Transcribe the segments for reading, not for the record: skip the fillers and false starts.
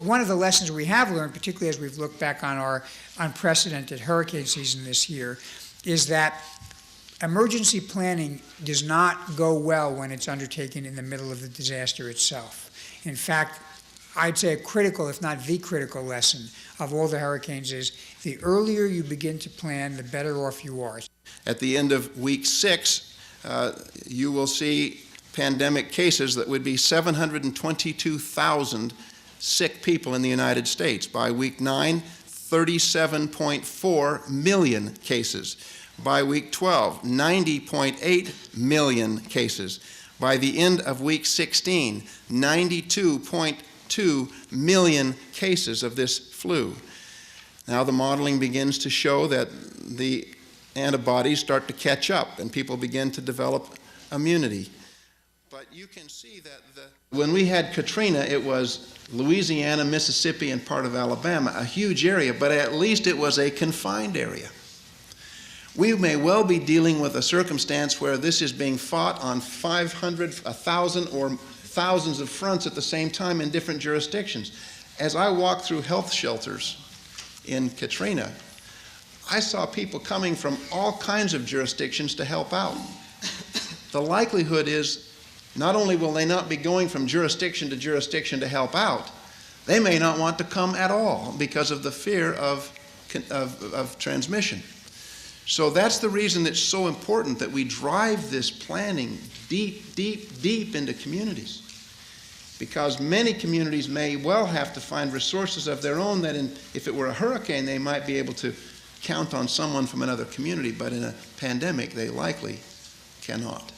One of the lessons we have learned, particularly as we've looked back on our unprecedented hurricane season this year, is that emergency planning does not go well when it's undertaken in the middle of the disaster itself. In fact, I'd say a critical, if not the critical lesson of all the hurricanes is the earlier you begin to plan, the better off you are. At the end of week 6, you will see pandemic cases that would be 722,000 sick people in the United States. By week 9, 37.4 million cases. By week 12, 90.8 million cases. By the end of week 16, 92.2 million cases of this flu. Now the modeling begins to show that the antibodies start to catch up and people begin to develop immunity. But you can see that when we had Katrina, it was Louisiana, Mississippi, and part of Alabama, a huge area, but at least it was a confined area. We may well be dealing with a circumstance where this is being fought on 500, 1,000, or thousands of fronts at the same time in different jurisdictions. As I walked through health shelters in Katrina, I saw people coming from all kinds of jurisdictions to help out. The likelihood is not only will they not be going from jurisdiction to help out, they may not want to come at all because of the fear of transmission. So that's the reason it's so important that we drive this planning deep, deep, deep into communities. Because many communities may well have to find resources of their own that if it were a hurricane, they might be able to count on someone from another community, but in a pandemic, they likely cannot.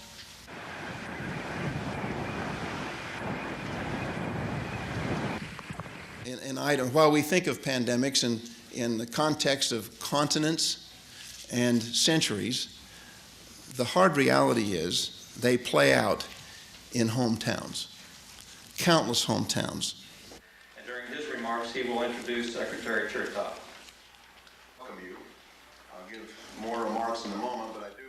And while we think of pandemics in the context of continents and centuries, the hard reality is they play out in hometowns, countless hometowns. And during his remarks, he will introduce Secretary Chertoff. Welcome you. I'll give more remarks in a moment, but I do